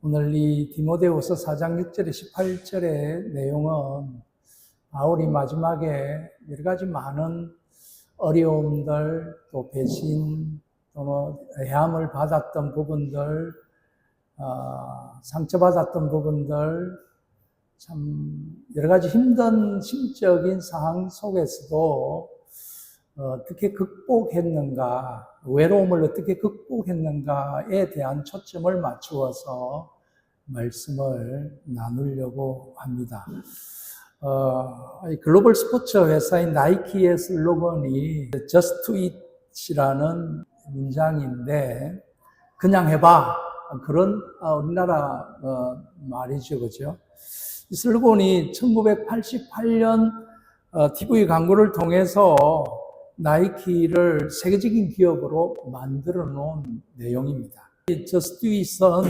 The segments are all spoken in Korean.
오늘 이 디모데후서 4장 6절에 18절의 내용은 바울이 마지막에 여러 가지 많은 어려움들, 또 배신, 또는 해함을 받았던 부분들, 상처받았던 부분들, 참 여러 가지 힘든 심적인 상황 속에서도 어떻게 극복했는가, 외로움을 어떻게 극복했는가에 대한 초점을 맞추어서 말씀을 나누려고 합니다. 글로벌 스포츠 회사인 나이키의 슬로건이 Just Do It이라는 문장인데, 그냥 해봐. 그런 우리나라 말이죠, 그죠? 이 슬로건이 1988년 TV 광고를 통해서 나이키를 세계적인 기업으로 만들어 놓은 내용입니다. 이 Just Do It은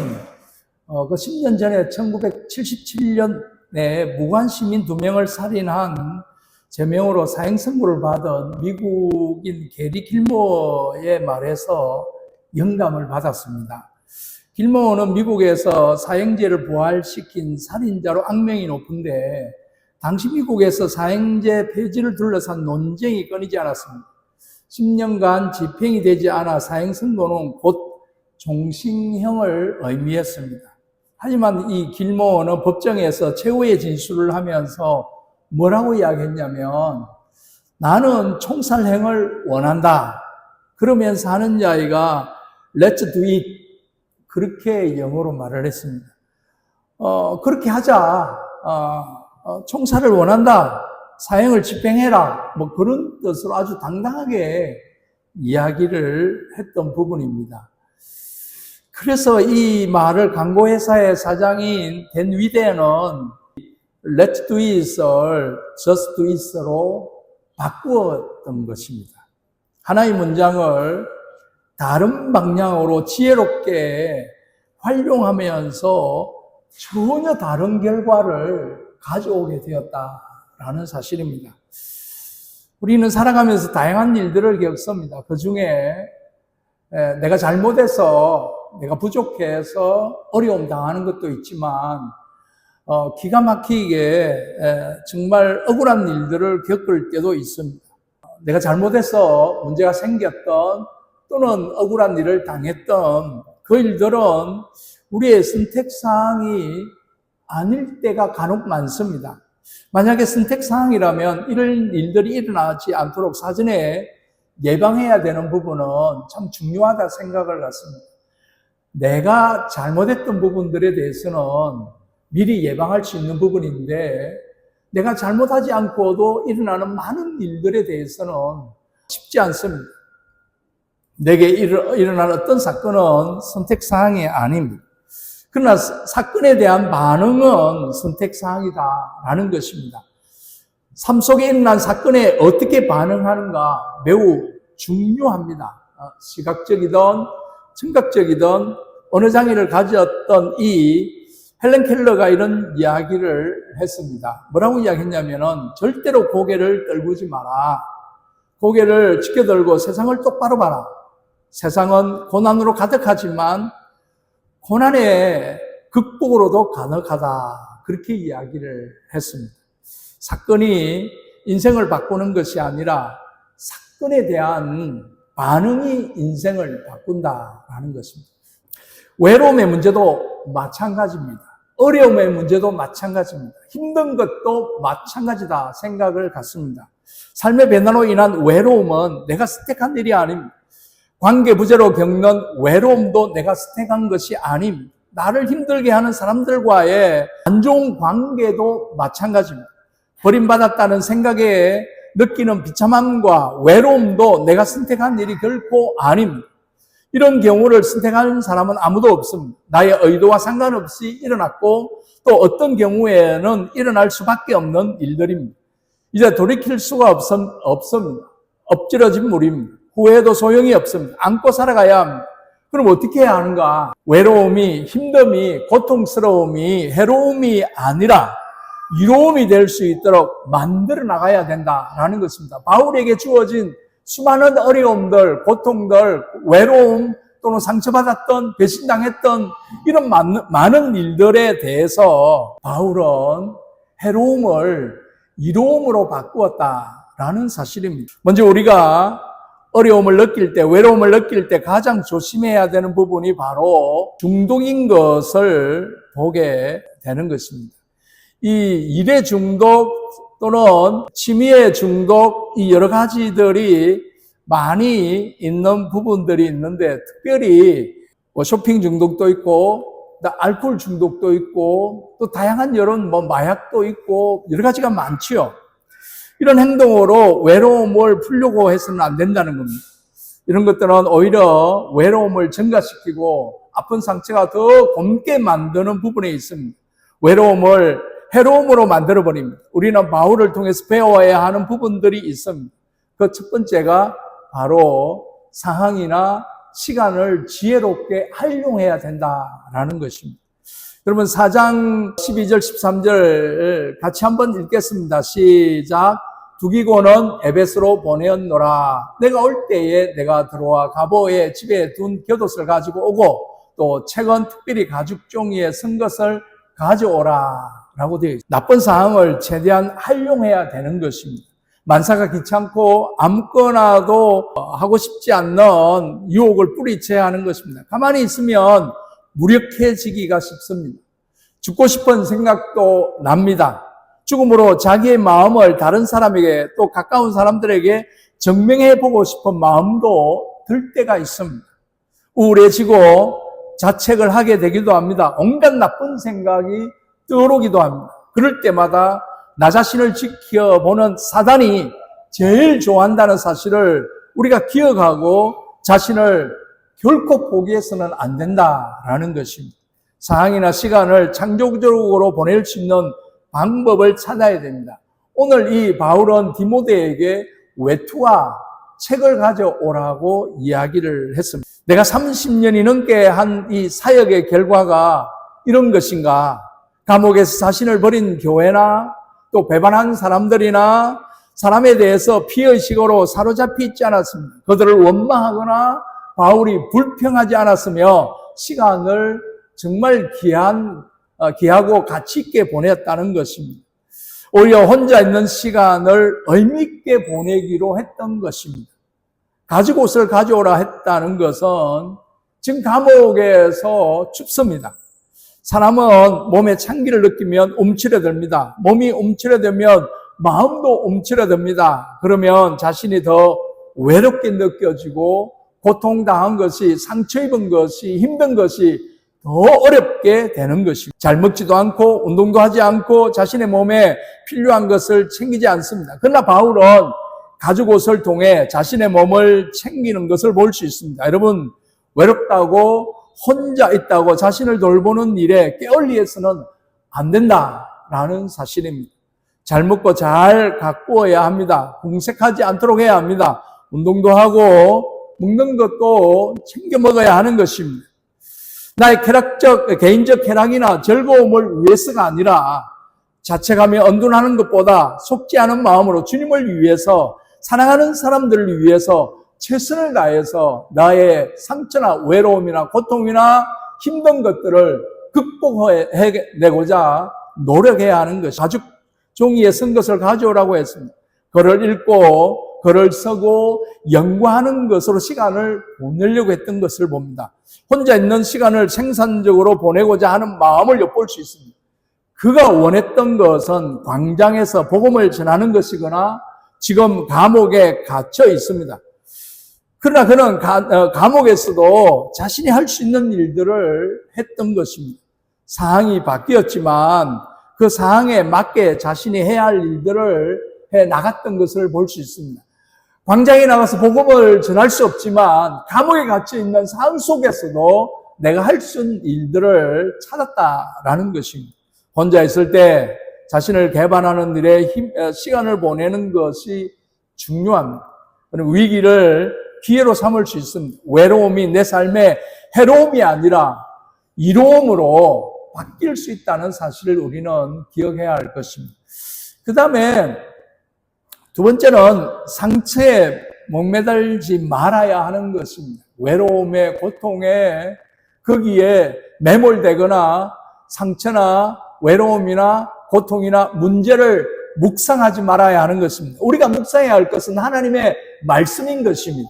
그 10년 전에 1977년에 무관 시민 2명을 살인한 제명으로 사형 선고를 받은 미국인 게리 길모어의 말에서 영감을 받았습니다. 길모어는 미국에서 사형제를 부활시킨 살인자로 악명이 높은데, 당시 미국에서 사형제 폐지를 둘러싼 논쟁이 끊이지 않았습니다. 10년간 집행이 되지 않아 사형 선고는 곧 종신형을 의미했습니다. 하지만 이 길모어는 법정에서 최후의 진술을 하면서 뭐라고 이야기했냐면, 나는 총살행을 원한다. 그러면서 하는 자아이가 Let's do it. 그렇게 영어로 말을 했습니다. 그렇게 하자. 총살을 원한다. 사형을 집행해라. 뭐 그런 뜻으로 아주 당당하게 이야기를 했던 부분입니다. 그래서 이 말을 광고회사의 사장인 댄 위데는 Let's do it을 Just do it으로 바꾸었던 것입니다. 하나의 문장을 다른 방향으로 지혜롭게 활용하면서 전혀 다른 결과를 가져오게 되었다라는 사실입니다. 우리는 살아가면서 다양한 일들을 겪습니다. 그 중에 내가 잘못해서, 내가 부족해서 어려움 당하는 것도 있지만, 기가 막히게 정말 억울한 일들을 겪을 때도 있습니다. 내가 잘못해서 문제가 생겼던, 또는 억울한 일을 당했던 그 일들은 우리의 선택사항이 아닐 때가 간혹 많습니다. 만약에 선택사항이라면 이런 일들이 일어나지 않도록 사전에 예방해야 되는 부분은 참 중요하다 생각을 갖습니다. 내가 잘못했던 부분들에 대해서는 미리 예방할 수 있는 부분인데, 내가 잘못하지 않고도 일어나는 많은 일들에 대해서는 쉽지 않습니다. 내게 일어난 어떤 사건은 선택사항이 아닙니다. 그러나 사건에 대한 반응은 선택사항이다라는 것입니다. 삶 속에 일어난 사건에 어떻게 반응하는가 매우 중요합니다. 시각적이든 청각적이든 어느 장애를 가졌던 이 헬렌 켈러가 이런 이야기를 했습니다. 뭐라고 이야기했냐면은, 절대로 고개를 떨구지 마라. 고개를 치켜들고 세상을 똑바로 봐라. 세상은 고난으로 가득하지만 고난의 극복으로도 가능하다. 그렇게 이야기를 했습니다. 사건이 인생을 바꾸는 것이 아니라 사건에 대한 반응이 인생을 바꾼다라는 것입니다. 외로움의 문제도 마찬가지입니다. 어려움의 문제도 마찬가지입니다. 힘든 것도 마찬가지다 생각을 갖습니다. 삶의 변화로 인한 외로움은 내가 선택한 일이 아닙니다. 관계 부재로 겪는 외로움도 내가 선택한 것이 아닙니다. 나를 힘들게 하는 사람들과의 안 좋은 관계도 마찬가지입니다. 버림받았다는 생각에 느끼는 비참함과 외로움도 내가 선택한 일이 결코 아닙니다. 이런 경우를 선택하는 사람은 아무도 없습니다. 나의 의도와 상관없이 일어났고, 또 어떤 경우에는 일어날 수밖에 없는 일들입니다. 이제 돌이킬 수가 없습니다. 엎질러진 물입니다. 후회해도 소용이 없습니다. 안고 살아가야 합니다. 그럼 어떻게 해야 하는가? 외로움이, 힘듦이, 고통스러움이, 해로움이 아니라 이로움이 될 수 있도록 만들어 나가야 된다라는 것입니다. 바울에게 주어진 수많은 어려움들, 고통들, 외로움, 또는 상처받았던, 배신당했던 이런 많은 일들에 대해서 바울은 해로움을 이로움으로 바꾸었다라는 사실입니다. 먼저 우리가 어려움을 느낄 때, 외로움을 느낄 때 가장 조심해야 되는 부분이 바로 중독인 것을 보게 되는 것입니다. 이 일의 중독 또는 취미의 중독, 이 여러 가지들이 많이 있는 부분들이 있는데, 특별히 쇼핑 중독도 있고, 알코올 중독도 있고, 또 다양한 여러 마약도 있고, 여러 가지가 많지요. 이런 행동으로 외로움을 풀려고 해서는 안 된다는 겁니다. 이런 것들은 오히려 외로움을 증가시키고 아픈 상처가 더 곪게 만드는 부분에 있습니다. 외로움을 해로움으로 만들어버립니다. 우리는 바울을 통해서 배워야 하는 부분들이 있습니다. 그 첫 번째가 바로 상황이나 시간을 지혜롭게 활용해야 된다라는 것입니다. 여러분 4장 12절 13절 같이 한번 읽겠습니다. 시작. 두기고는 에베소로 보내었노라. 내가 올 때에 내가 들어와 가보에 집에 둔 곁옷을 가지고 오고 또 책은 특별히 가죽 종이에 쓴 것을 가져오라 라고 되어 있습니다. 나쁜 상황을 최대한 활용해야 되는 것입니다. 만사가 귀찮고 아무거나도 하고 싶지 않는 유혹을 뿌리쳐야 하는 것입니다. 가만히 있으면 무력해지기가 쉽습니다. 죽고 싶은 생각도 납니다. 죽음으로 자기의 마음을 다른 사람에게 또 가까운 사람들에게 증명해 보고 싶은 마음도 들 때가 있습니다. 우울해지고 자책을 하게 되기도 합니다. 온갖 나쁜 생각이 떠오르기도 합니다. 그럴 때마다 나 자신을 지켜보는 사단이 제일 좋아한다는 사실을 우리가 기억하고 자신을 결코 포기해서는 안 된다라는 것입니다. 상황이나 시간을 창조적으로 보낼 수 있는 방법을 찾아야 됩니다. 오늘 이 바울은 디모데에게 외투와 책을 가져오라고 이야기를 했습니다. 내가 30년이 넘게 한 이 사역의 결과가 이런 것인가? 감옥에서 자신을 버린 교회나 또 배반한 사람들이나 사람에 대해서 피의식으로 사로잡혀 있지 않았습니다. 그들을 원망하거나 바울이 불평하지 않았으며 시간을 정말 귀하고 가치 있게 보냈다는 것입니다. 오히려 혼자 있는 시간을 의미 있게 보내기로 했던 것입니다. 가죽 옷을 가져오라 했다는 것은 지금 감옥에서 춥습니다. 사람은 몸에 찬기를 느끼면 움츠러듭니다. 몸이 움츠러들면 마음도 움츠러듭니다. 그러면 자신이 더 외롭게 느껴지고 고통당한 것이, 상처 입은 것이, 힘든 것이 더 어렵게 되는 것입니다. 잘 먹지도 않고 운동도 하지 않고 자신의 몸에 필요한 것을 챙기지 않습니다. 그러나 바울은 가죽 옷을 통해 자신의 몸을 챙기는 것을 볼 수 있습니다. 여러분, 외롭다고 혼자 있다고 자신을 돌보는 일에 게을리해서는 안 된다라는 사실입니다. 잘 먹고 잘 가꾸어야 합니다. 궁색하지 않도록 해야 합니다. 운동도 하고 먹는 것도 챙겨 먹어야 하는 것입니다. 나의 개인적 쾌락이나 즐거움을 위해서가 아니라 자책하며 언둔하는 것보다 속지 않은 마음으로 주님을 위해서, 사랑하는 사람들을 위해서 최선을 다해서 나의 상처나 외로움이나 고통이나 힘든 것들을 극복해내고자 노력해야 하는 것이, 가죽 종이에 쓴 것을 가져오라고 했습니다. 글을 읽고 글을 쓰고 연구하는 것으로 시간을 보내려고 했던 것을 봅니다. 혼자 있는 시간을 생산적으로 보내고자 하는 마음을 엿볼 수 있습니다. 그가 원했던 것은 광장에서 복음을 전하는 것이거나 지금 감옥에 갇혀 있습니다. 그러나 그는 감옥에서도 자신이 할 수 있는 일들을 했던 것입니다. 상황이 바뀌었지만 그 상황에 맞게 자신이 해야 할 일들을 해 나갔던 것을 볼 수 있습니다. 광장에 나가서 복음을 전할 수 없지만 감옥에 갇혀 있는 상황 속에서도 내가 할 수 있는 일들을 찾았다라는 것입니다. 혼자 있을 때 자신을 개발하는 일에 시간을 보내는 것이 중요합니다. 위기를 기회로 삼을 수 있습니다. 외로움이 내 삶의 해로움이 아니라 이로움으로 바뀔 수 있다는 사실을 우리는 기억해야 할 것입니다. 그 다음에 두 번째는 상처에 목매달지 말아야 하는 것입니다. 외로움에, 고통에, 거기에 매몰되거나 상처나 외로움이나 고통이나 문제를 묵상하지 말아야 하는 것입니다. 우리가 묵상해야 할 것은 하나님의 말씀인 것입니다.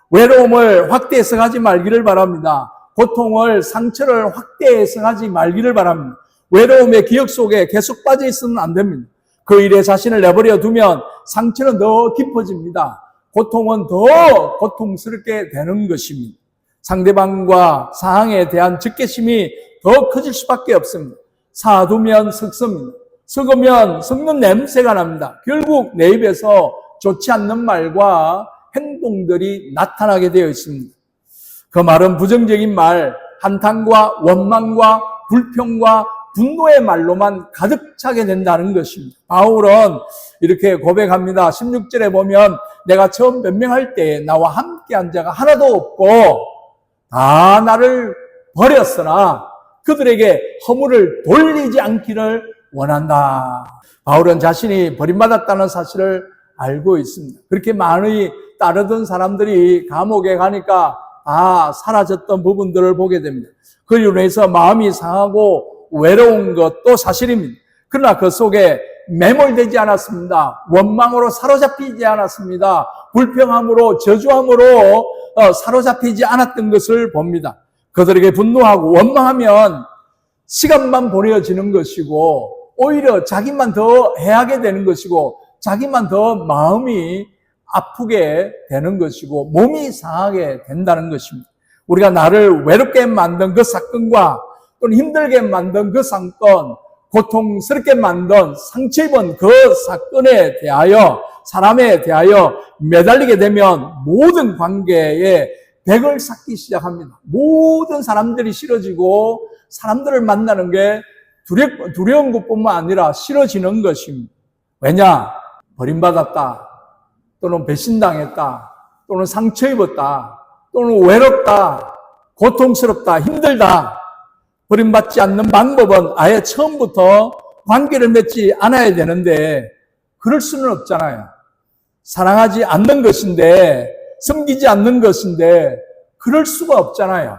외로움을 확대 해석하지 말기를 바랍니다. 고통을, 상처를 확대 해석하지 말기를 바랍니다. 외로움의 기억 속에 계속 빠져 있으면 안 됩니다. 그 일에 자신을 내버려 두면 상처는 더 깊어집니다. 고통은 더 고통스럽게 되는 것입니다. 상대방과 상황에 대한 적개심이 더 커질 수밖에 없습니다. 사두면 썩습니다. 썩으면 썩는 냄새가 납니다. 결국 내 입에서 좋지 않는 말과 행동들이 나타나게 되어 있습니다. 그 말은 부정적인 말, 한탄과 원망과 불평과 분노의 말로만 가득 차게 된다는 것입니다. 바울은 이렇게 고백합니다. 16절에 보면 내가 처음 변명할 때 나와 함께한 자가 하나도 없고 다 나를 버렸으나 그들에게 허물을 돌리지 않기를 원한다. 바울은 자신이 버림받았다는 사실을 알고 있습니다. 그렇게 많이 따르던 사람들이 감옥에 가니까 다 사라졌던 부분들을 보게 됩니다. 그로 인해서 마음이 상하고 외로운 것도 사실입니다. 그러나 그 속에 매몰되지 않았습니다. 원망으로 사로잡히지 않았습니다. 불평함으로 저주함으로 사로잡히지 않았던 것을 봅니다. 그들에게 분노하고 원망하면 시간만 보내어지는 것이고 오히려 자기만 더 해하게 되는 것이고 자기만 더 마음이 아프게 되는 것이고 몸이 상하게 된다는 것입니다. 우리가 나를 외롭게 만든 그 사건과 또는 힘들게 만든 그 사건, 고통스럽게 만든 상처 입은 그 사건에 대하여 사람에 대하여 매달리게 되면 모든 관계에 백을 쌓기 시작합니다. 모든 사람들이 싫어지고 사람들을 만나는 게 두려운 것뿐만 아니라 싫어지는 것입니다. 왜냐? 버림받았다, 또는 배신당했다, 또는 상처 입었다, 또는 외롭다, 고통스럽다, 힘들다. 버림받지 않는 방법은 아예 처음부터 관계를 맺지 않아야 되는데 그럴 수는 없잖아요. 사랑하지 않는 것인데, 섬기지 않는 것인데 그럴 수가 없잖아요.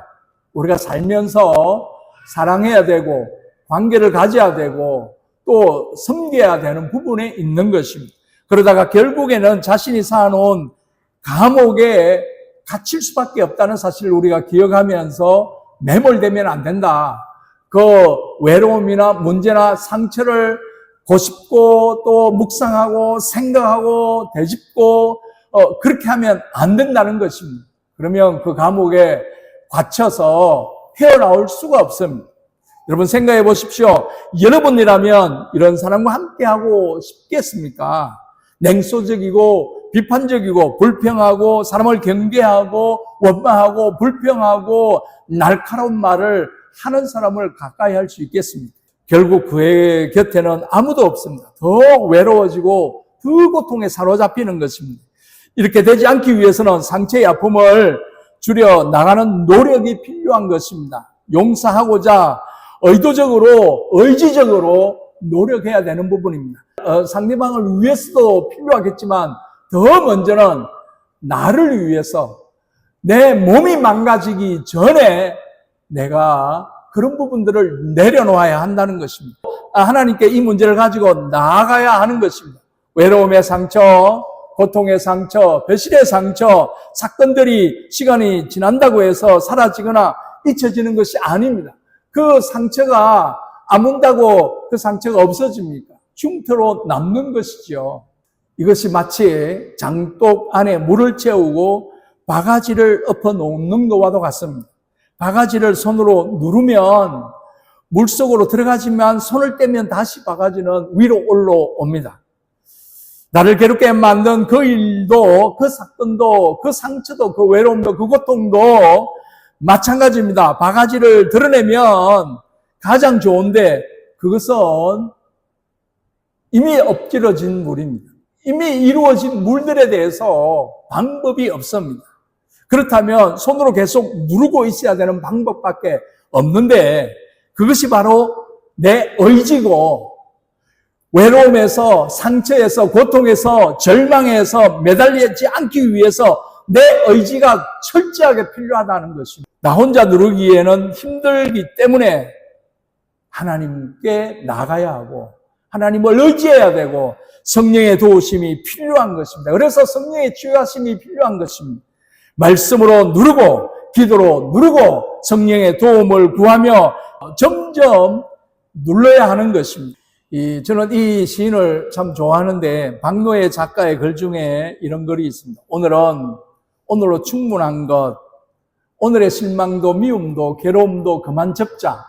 우리가 살면서 사랑해야 되고 관계를 가져야 되고 또 섬겨야 되는 부분에 있는 것입니다. 그러다가 결국에는 자신이 쌓아놓은 감옥에 갇힐 수밖에 없다는 사실을 우리가 기억하면서 매몰되면 안 된다. 그 외로움이나 문제나 상처를 고집고 또 묵상하고 생각하고 되짚고 그렇게 하면 안 된다는 것입니다. 그러면 그 감옥에 갇혀서 헤어나올 수가 없습니다. 여러분 생각해 보십시오. 여러분이라면 이런 사람과 함께하고 싶겠습니까? 냉소적이고 비판적이고 불평하고 사람을 경계하고 원망하고 불평하고 날카로운 말을 하는 사람을 가까이 할 수 있겠습니까? 결국 그의 곁에는 아무도 없습니다. 더 외로워지고 더 고통에 사로잡히는 것입니다. 이렇게 되지 않기 위해서는 상처의 아픔을 줄여 나가는 노력이 필요한 것입니다. 용서하고자 의도적으로, 의지적으로 노력해야 되는 부분입니다. 상대방을 위해서도 필요하겠지만 더 먼저는 나를 위해서 내 몸이 망가지기 전에 내가 그런 부분들을 내려놓아야 한다는 것입니다. 하나님께 이 문제를 가지고 나아가야 하는 것입니다. 외로움의 상처, 고통의 상처, 배신의 상처, 사건들이 시간이 지난다고 해서 사라지거나 잊혀지는 것이 아닙니다. 그 상처가 아문다고 그 상처가 없어집니까? 흉터로 남는 것이죠. 이것이 마치 장독 안에 물을 채우고 바가지를 엎어 놓는 것과도 같습니다. 바가지를 손으로 누르면 물속으로 들어가지만 손을 떼면 다시 바가지는 위로 올라옵니다. 나를 괴롭게 만든 그 일도, 그 사건도, 그 상처도, 그 외로움도, 그 고통도 마찬가지입니다. 바가지를 드러내면 가장 좋은데 그것은 이미 엎질러진 물입니다. 이미 이루어진 물들에 대해서 방법이 없습니다. 그렇다면 손으로 계속 누르고 있어야 되는 방법밖에 없는데 그것이 바로 내 의지고 외로움에서, 상처에서, 고통에서, 절망에서 매달리지 않기 위해서 내 의지가 철저하게 필요하다는 것입니다. 나 혼자 누르기에는 힘들기 때문에 하나님께 나가야 하고 하나님을 의지해야 되고 성령의 도우심이 필요한 것입니다. 그래서 성령의 치유하심이 필요한 것입니다. 말씀으로 누르고 기도로 누르고 성령의 도움을 구하며 점점 눌러야 하는 것입니다. 저는 이 시인을 참 좋아하는데 박노해 작가의 글 중에 이런 글이 있습니다. 오늘로 충분한 것, 오늘의 실망도 미움도 괴로움도 그만 접자.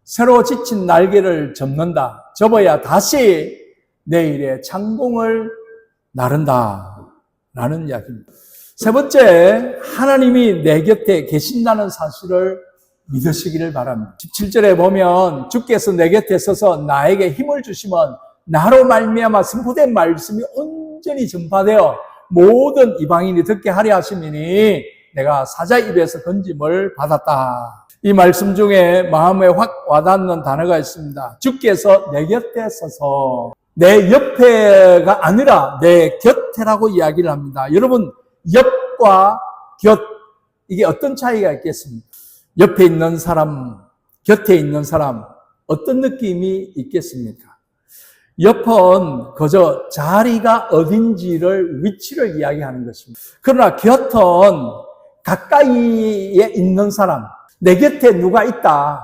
새로 지친 날개를 접는다. 접어야 다시 내일의 창공을 나른다. 라는 이야기입니다. 세 번째, 하나님이 내 곁에 계신다는 사실을 믿으시기를 바랍니다. 17절에 보면 주께서 내 곁에 서서 나에게 힘을 주시면 나로 말미암아 선포된 말씀이 온전히 전파되어 모든 이방인이 듣게 하려 하심이니 내가 사자 입에서 건짐을 받았다. 이 말씀 중에 마음에 확 와닿는 단어가 있습니다. 주께서 내 곁에 서서, 내 옆에가 아니라 내 곁에라고 이야기를 합니다. 여러분, 옆과 곁, 이게 어떤 차이가 있겠습니까? 옆에 있는 사람, 곁에 있는 사람, 어떤 느낌이 있겠습니까? 옆은 그저 자리가 어딘지를, 위치를 이야기하는 것입니다. 그러나 곁은 가까이에 있는 사람, 내 곁에 누가 있다,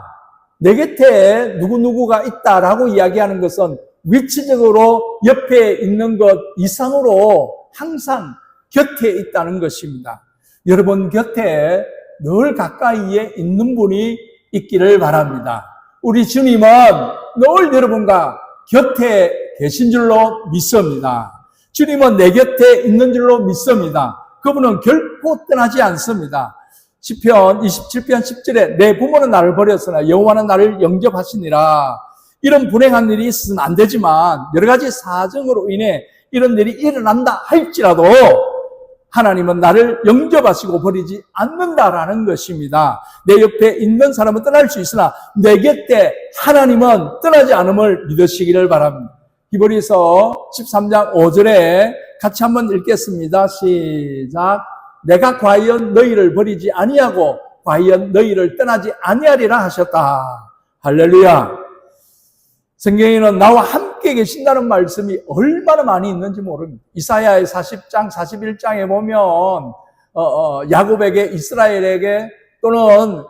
내 곁에 누구누구가 있다라고 이야기하는 것은 위치적으로 옆에 있는 것 이상으로 항상 곁에 있다는 것입니다. 여러분 곁에 늘 가까이에 있는 분이 있기를 바랍니다. 우리 주님은 늘 여러분과 곁에 계신 줄로 믿습니다. 주님은 내 곁에 있는 줄로 믿습니다. 그분은 결코 떠나지 않습니다. 시편 27편 10절에 내 부모는 나를 버렸으나 여호와는 나를 영접하시니라. 이런 불행한 일이 있어서는 안 되지만 여러 가지 사정으로 인해 이런 일이 일어난다 할지라도 하나님은 나를 영접하시고 버리지 않는다라는 것입니다. 내 옆에 있는 사람은 떠날 수 있으나 내 곁에 하나님은 떠나지 않음을 믿으시기를 바랍니다. 히브리서 13장 5절에 같이 한번 읽겠습니다. 시작. 내가 과연 너희를 버리지 아니하고 과연 너희를 떠나지 아니하리라 하셨다. 할렐루야. 성경에는 나와 함께 계신다는 말씀이 얼마나 많이 있는지 모릅니다. 이사야의 40장, 41장에 보면 야곱에게, 이스라엘에게 또는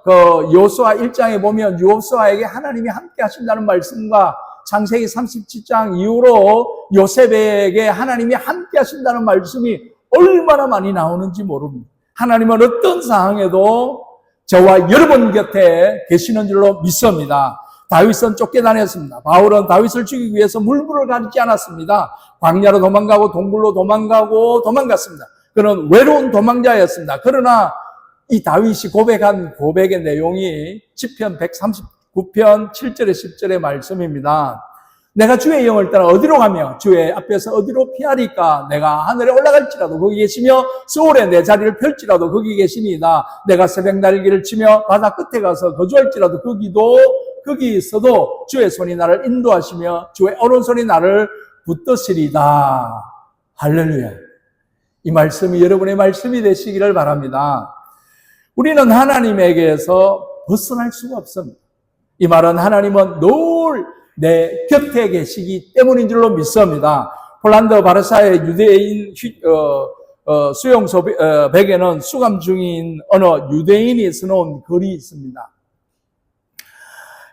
여호수아 1장에 보면 여호수아에게 하나님이 함께 하신다는 말씀과 창세기 37장 이후로 요셉에게 하나님이 함께 하신다는 말씀이 얼마나 많이 나오는지 모릅니다. 하나님은 어떤 상황에도 저와 여러분 곁에 계시는 줄로 믿습니다. 다윗은 쫓겨다녔습니다. 바울은 다윗을 죽이기 위해서 물불을 가리지 않았습니다. 광야로 도망가고 동굴로 도망가고 도망갔습니다. 그는 외로운 도망자였습니다. 그러나 이 다윗이 고백한 고백의 내용이 시편 139편 7절에 10절의 말씀입니다. 내가 주의 영을 따라 어디로 가며 주의 앞에서 어디로 피하리까? 내가 하늘에 올라갈지라도 거기 계시며 서울에 내 자리를 펼지라도 거기 계시니이다. 내가 새벽 날개를 치며 바다 끝에 가서 거주할지라도 거기 있어도 주의 손이 나를 인도하시며 주의 오른손이 나를 붙드시리다. 할렐루야. 이 말씀이 여러분의 말씀이 되시기를 바랍니다. 우리는 하나님에게서 벗어날 수가 없습니다. 이 말은 하나님은 늘 내 곁에 계시기 때문인 줄로 믿습니다. 폴란드 바르사의 유대인 수용소 벽에는 수감 중인 어느 유대인이 써놓은 글이 있습니다.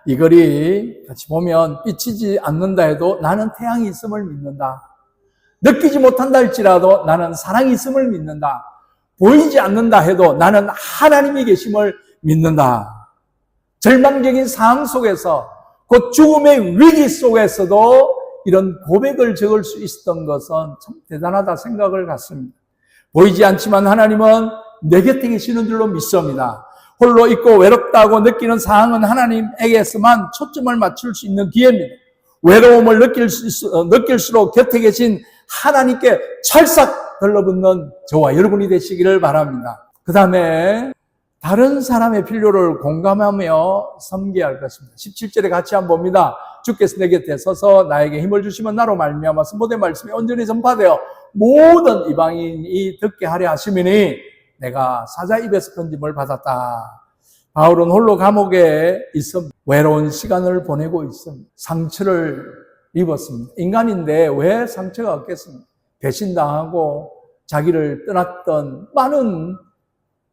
이 글이 같이 보면 비치지 않는다 해도 나는 태양이 있음을 믿는다. 느끼지 못한다 할지라도 나는 사랑이 있음을 믿는다. 보이지 않는다 해도 나는 하나님이 계심을 믿는다. 절망적인 상황 속에서 곧 죽음의 위기 속에서도 이런 고백을 적을 수 있었던 것은 참 대단하다 생각을 갖습니다. 보이지 않지만 하나님은 내 곁에 계시는 줄로 믿습니다. 홀로 있고 외롭다고 느끼는 상황은 하나님에게서만 초점을 맞출 수 있는 기회입니다. 외로움을 느낄수록 곁에 계신 하나님께 찰싹 들러붙는 저와 여러분이 되시기를 바랍니다. 그 다음에 다른 사람의 필요를 공감하며 섬겨야 할 것입니다. 17절에 같이 한번 봅니다. 주께서 내 곁에 서서 나에게 힘을 주시면 나로 말미암아 모든 말씀이 온전히 전파되어 모든 이방인이 듣게 하려 하시미니 내가 사자 입에서 건짐을 받았다. 바울은 홀로 감옥에 있어 외로운 시간을 보내고 있습니다. 상처를 입었습니다. 인간인데 왜 상처가 없겠습니까? 배신당하고 자기를 떠났던 많은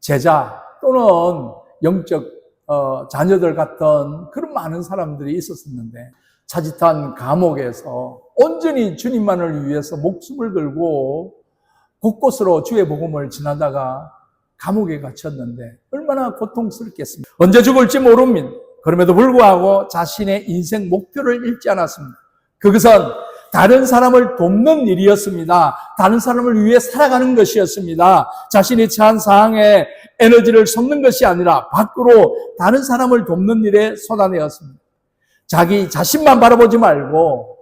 제자 또는 영적 자녀들 같은 그런 많은 사람들이 있었었는데 차짓한 감옥에서 온전히 주님만을 위해서 목숨을 걸고 곳곳으로 주의 복음을 전하다가 감옥에 갇혔는데 얼마나 고통스럽겠습니까? 언제 죽을지 모릅니다. 그럼에도 불구하고 자신의 인생 목표를 잃지 않았습니다. 그것은 다른 사람을 돕는 일이었습니다. 다른 사람을 위해 살아가는 것이었습니다. 자신이 처한 상황에 에너지를 쏟는 것이 아니라 밖으로 다른 사람을 돕는 일에 쏟아내었습니다. 자기 자신만 바라보지 말고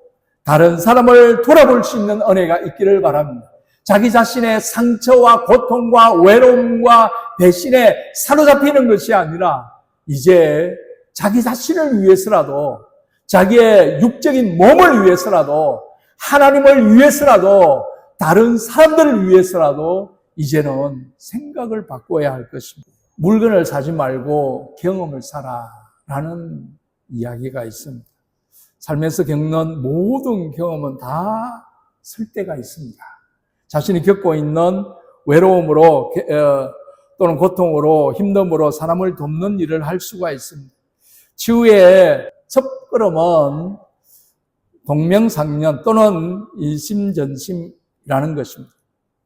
다른 사람을 돌아볼 수 있는 은혜가 있기를 바랍니다. 자기 자신의 상처와 고통과 외로움과 배신에 사로잡히는 것이 아니라 이제 자기 자신을 위해서라도 자기의 육적인 몸을 위해서라도 하나님을 위해서라도 다른 사람들을 위해서라도 이제는 생각을 바꿔야 할 것입니다. 물건을 사지 말고 경험을 사라라는 이야기가 있습니다. 삶에서 겪는 모든 경험은 다 쓸 때가 있습니다. 자신이 겪고 있는 외로움으로 또는 고통으로 힘듦으로 사람을 돕는 일을 할 수가 있습니다. 치유의 첫걸음은 동명상련 또는 이심전심이라는 것입니다.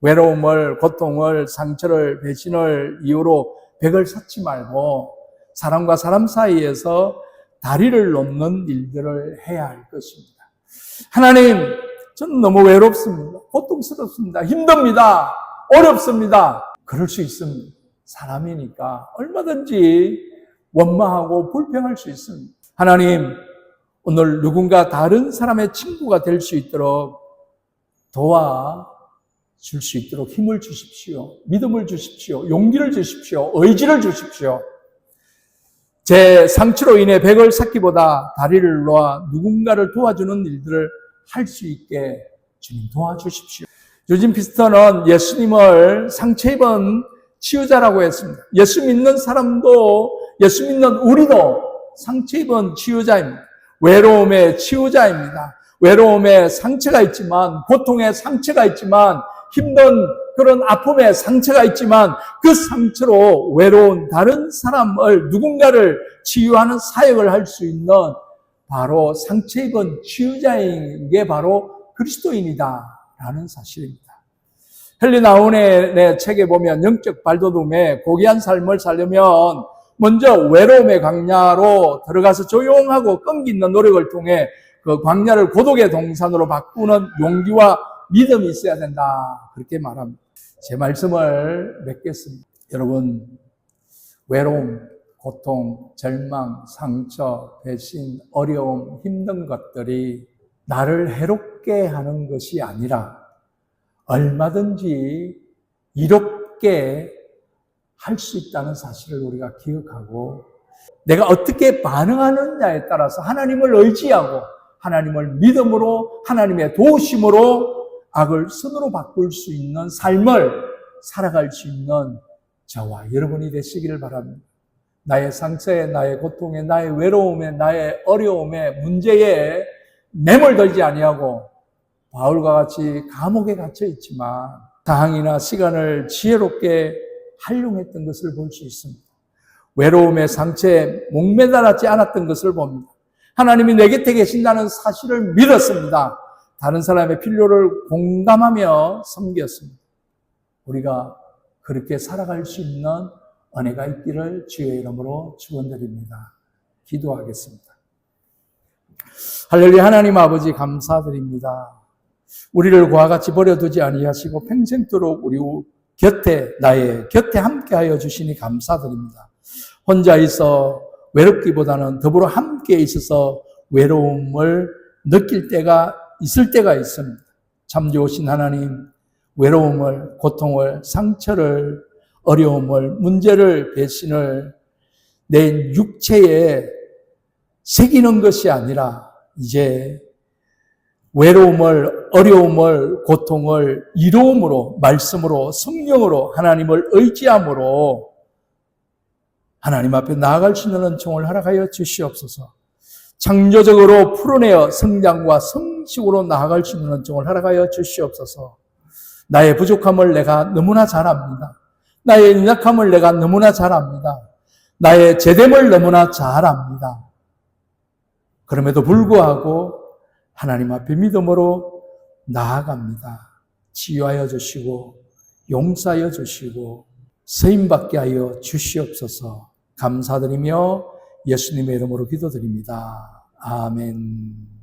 외로움을, 고통을, 상처를, 배신을 이유로 벽을 쌓지 말고 사람과 사람 사이에서 다리를 놓는 일들을 해야 할 것입니다. 하나님, 저는 너무 외롭습니다. 고통스럽습니다. 힘듭니다. 어렵습니다. 그럴 수 있습니다. 사람이니까 얼마든지 원망하고 불평할 수 있습니다. 하나님, 오늘 누군가 다른 사람의 친구가 될 수 있도록 도와줄 수 있도록 힘을 주십시오. 믿음을 주십시오. 용기를 주십시오. 의지를 주십시오. 제 상처로 인해 벽을 쌓기보다 다리를 놓아 누군가를 도와주는 일들을 할 수 있게 주님 도와주십시오. 요즘 피스터는 예수님을 상처 입은 치유자라고 했습니다. 예수 믿는 사람도 예수 믿는 우리도 상처 입은 치유자입니다. 외로움의 치유자입니다. 외로움에 상처가 있지만 고통에 상처가 있지만 힘든 그런 아픔에 상처가 있지만 그 상처로 외로운 다른 사람을 누군가를 치유하는 사역을 할 수 있는 바로 상처 입은 치유자인 게 바로 그리스도인이다라는 사실입니다. 헨리 나운의 책에 보면 영적 발돋움에 고귀한 삶을 살려면 먼저 외로움의 광야로 들어가서 조용하고 끈기 있는 노력을 통해 그 광야를 고독의 동산으로 바꾸는 용기와 믿음이 있어야 된다. 그렇게 말합니다. 제 말씀을 맺겠습니다. 여러분, 외로움, 고통, 절망, 상처, 배신, 어려움, 힘든 것들이 나를 해롭게 하는 것이 아니라 얼마든지 이롭게 할 수 있다는 사실을 우리가 기억하고 내가 어떻게 반응하느냐에 따라서 하나님을 의지하고 하나님을 믿음으로 하나님의 도우심으로 악을 선으로 바꿀 수 있는 삶을 살아갈 수 있는 저와 여러분이 되시기를 바랍니다. 나의 상처에, 나의 고통에, 나의 외로움에, 나의 어려움에, 문제에 매몰들지 아니하고 바울과 같이 감옥에 갇혀 있지만 상황이나 시간을 지혜롭게 활용했던 것을 볼 수 있습니다. 외로움의 상처에 목매달았지 않았던 것을 봅니다. 하나님이 내 곁에 계신다는 사실을 믿었습니다. 다른 사람의 필요를 공감하며 섬겼습니다. 우리가 그렇게 살아갈 수 있는 은혜가 있기를 주의 이름으로 축원드립니다. 기도하겠습니다. 할렐루야. 하나님 아버지 감사드립니다. 우리를 그와 같이 버려두지 아니하시고 평생도록 우리 곁에 나의 곁에 함께하여 주시니 감사드립니다. 혼자 있어 외롭기보다는 더불어 함께 있어서 외로움을 느낄 때가 있을 때가 있습니다. 참 좋으신 하나님, 외로움을, 고통을, 상처를, 어려움을, 문제를, 배신을 내 육체에 새기는 것이 아니라 이제 외로움을, 어려움을, 고통을 이로움으로, 말씀으로, 성령으로 하나님을 의지함으로 하나님 앞에 나아갈 수 있는 은총을 허락하여 주시옵소서. 창조적으로 풀어내어 성장과 성식으로 나아갈 수 있는 은총을 허락하여 주시옵소서. 나의 부족함을 내가 너무나 잘 압니다. 나의 연약함을 내가 너무나 잘 압니다. 나의 제됨을 너무나 잘 압니다. 그럼에도 불구하고 하나님 앞에 믿음으로 나아갑니다. 치유하여 주시고 용서하여 주시고 쓰임받게 하여 주시옵소서. 감사드리며 예수님의 이름으로 기도드립니다. 아멘.